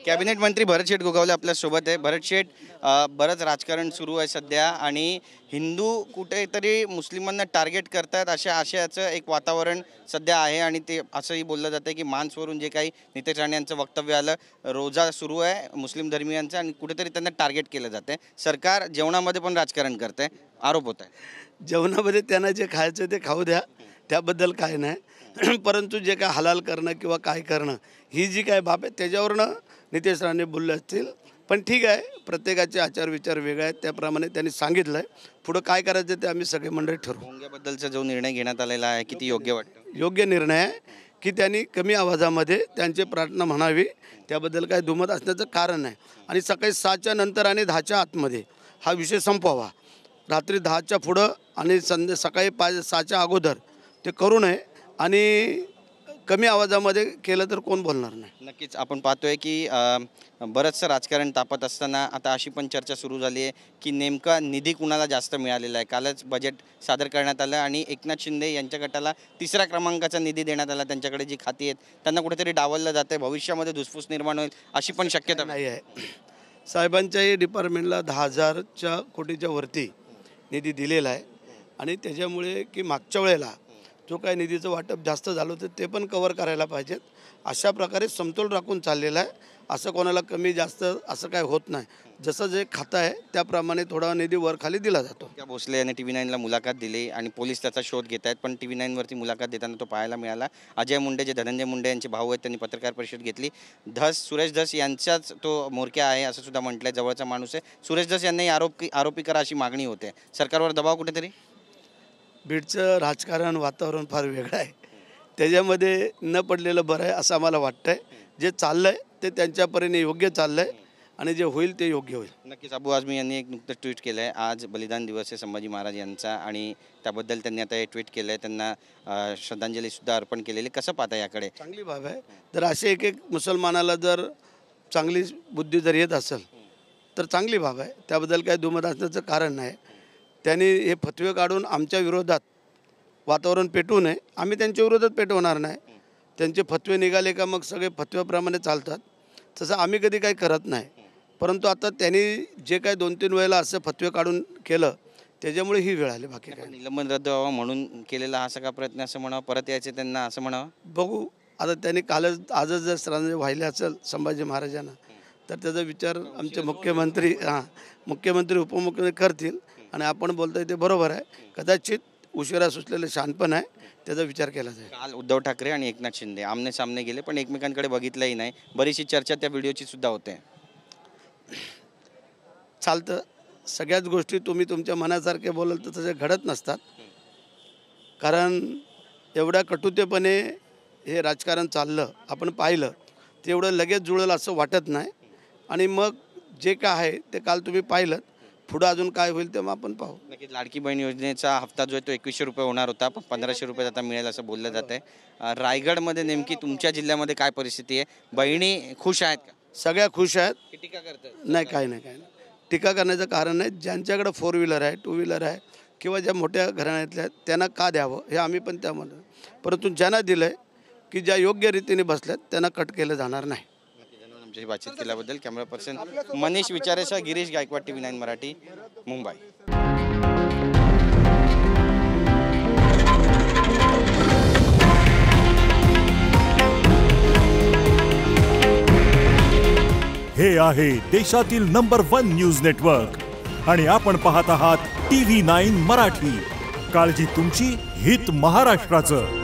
Cabinet मंत्री भरत शेठ गोगावले आपल्या सोबत आहे। भरत शेठ, बरंच राजकारण सुरू आहे सध्या आणि हिंदू कुठेतरी मुस्लिमांना टार्गेट करतात अशा आशयाचं एक वातावरण सध्या आहे आणि ते असंही बोललं जातं की मांसवरून जे काही नितेश राणे यांचं वक्तव्य आलं, रोजा सुरू आहे मुस्लिम धर्मियांचा आणि कुठेतरी त्यांना टार्गेट केलं जातं। सरकार जेवणामध्ये पण राजकारण करते, आरोप होत आहे। जेवणामध्ये त्यांना जे खायचं ते खाऊ द्या, त्याबद्दल काय नाही। परंतु जे काय हलाल करणं किंवा काय करणं ही जी काय बाब आहे त्याच्यावरनं नितेश राणे बोलले असतील। पण ठीक आहे, प्रत्येकाचे आचार विचार वेगळे आहेत, त्याप्रमाणे त्यांनी सांगितलं आहे। पुढं काय करायचं ते आम्ही सगळे मंडळी ठरवू। भोंग्याबद्दलचा जो निर्णय घेण्यात आलेला आहे किती योग्य वाटतं? योग्य निर्णय आहे की त्यांनी कमी आवाजामध्ये त्यांची प्रार्थना म्हणावी, त्याबद्दल काही दुमत असण्याचं कारण नाही। आणि सकाळी 6च्या नंतर आणि 10च्या आतमध्ये हा विषय संपवावा। रात्री 10च्या पुढं आणि सकाळी 6च्या अगोदर ते करू नये आणि कमी आवाजामध्ये केलं तर कोण बोलणार नाही। नक्कीच आपण पाहतोय की बरंचसं राजकारण तापत असताना आता अशी पण चर्चा सुरू झाली आहे की नेमका निधी कुणाला जास्त मिळालेला आहे। कालच बजेट सादर करण्यात आलं आणि एकनाथ शिंदे यांच्या गटाला 3रा क्रमांकाचा निधी देण्यात आला। त्यांच्याकडे जी खाती आहेत त्यांना कुठेतरी डावललं जातं, भविष्यामध्ये धुसफूस निर्माण होईल अशी पण शक्यता नाही आहे। साहेबांच्याही डिपार्टमेंटला 10,000 कोटीच्या वरती निधी दिलेला आहे आणि त्याच्यामुळे की मागच्या वेळेला जो काही निधीचं वाटप जास्त झालं होतं ते पण कव्हर करायला पाहिजेत। अशा प्रकारे समतोल राखून चाललेला आहे, असं कोणाला कमी जास्त असं काय होत नाही। जसं जे खातं आहे त्याप्रमाणे थोडा निधी वर खाली दिला जातो। त्या भोसले यांनी TV9ला मुलाखत दिली आणि पोलीस त्याचा शोध घेत आहेत, पण TV9वरती मुलाखत देताना तो पाहायला मिळाला। अजय मुंडे जे धनंजय मुंडे यांचे भाऊ आहेत त्यांनी पत्रकार परिषद घेतली। सुरेश धस यांचाच तो म्होरक्या आहे असं सुद्धा म्हटलंय, जवळचा माणूस आहे। सुरेश धस यांनी आरोपी करा अशी मागणी होते, सरकारवर दबाव कुठेतरी? बीडचं राजकारण वातावरण फार वेगळं आहे, त्याच्यामध्ये न पडलेलं बरं आहे असं आम्हाला वाटतं आहे। जे चाललं आहे ते त्यांच्या परीने योग्य चाललं आहे आणि जे होईल ते योग्य होईल। नक्कीच अबू आझमी यांनी एक नुकतं ट्विट केलं आहे, आज बलिदान दिवस आहे संभाजी महाराज यांचा आणि त्याबद्दल त्यांनी आता हे ट्विट केलं आहे, त्यांना श्रद्धांजलीसुद्धा अर्पण केलेली। कसं पाहता याकडे? चांगली बाब आहे। जर असे एक मुसलमानाला जर चांगली बुद्धी जर येत असेल तर चांगली बाब आहे, त्याबद्दल काही दुमत असण्याचं कारण नाही। त्यांनी हे फतवे काढून आमच्या विरोधात वातावरण पेटवू नये, आम्ही त्यांच्या विरोधात पेटवणार नाही। त्यांचे फतवे निघाले का मग सगळे फतव्याप्रमाणे चालतात, तसं आम्ही कधी काही करत नाही। परंतु आता त्यांनी जे काय 2-3 वेळेला असं फतवे काढून केलं त्याच्यामुळे ही वेळ आली, बाकी काय। निलंबन रद्द व्हावं म्हणून केलेला हा सगळा प्रयत्न असं म्हणावं, परत यायचे त्यांना असं म्हणावं? बघू आता त्यांनी आजच जर श्रद्धांजली वाहिली असेल संभाजी महाराजांना तर त्याचा विचार आमचे मुख्यमंत्री उपमुख्यमंत्री करतील आणि आपण बोलतोय ते बरोबर आहे। कदाचित उशिरा सुचलेलं शहाणपण आहे, त्याचा विचार केला जाईल। काल उद्धव ठाकरे आणि एकनाथ शिंदे आमने सामने गेले पण एकमेकांकडे बघितलंही नाही, बरीचशी चर्चा त्या व्हिडिओची सुद्धा होते। चालतं, सगळ्याच गोष्टी तुम्ही तुमच्या मनासारखे बोलाल तर तसे घडत नसतात, कारण एवढ्या कटुतेपणे हे राजकारण चाललं आपण पाहिलं तेवढं लगेच जुळलं असं वाटत नाही। आणि मग जे काय आहे ते काल तुम्ही पाहिलं, पुढं अजून काय होईल तेव्हा आपण पाहू। नक्कीच लाडकी बहीण योजनेचा हप्ता जो आहे तो 2100 रुपये होणार होता, पण 1500 रुपये आता मिळेल असं बोललं जात आहे। रायगडमध्ये नेमकी तुमच्या जिल्ह्यामध्ये काय परिस्थिती आहे? बहिणी खुश आहेत का? सगळ्या खुश आहेत। टीका करतात? नाही, काही नाही, टीका करण्याचं कारण नाही। ज्यांच्याकडे 4 व्हीलर आहे, 2 व्हीलर आहे किंवा ज्या मोठ्या घराण्यातल्या आहेत त्यांना का द्यावं हे आम्ही पण त्यामध्ये, परंतु ज्यांना दिलं आहे की ज्या योग्य रीतीने बसल्यात त्यांना कट केलं जाणार नाही। आमच्याशी बातचीत केल्याबद्दल कॅमेरा पर्सन मनीष विचारेसह गिरीश गायकवाड, TV9 मराठी, मुंबई। हे आहे देशातील नंबर 1 न्यूज नेटवर्क आणि आपण पाहत आहात TV9 मराठी। काळजी तुमची, हित महाराष्ट्राचं।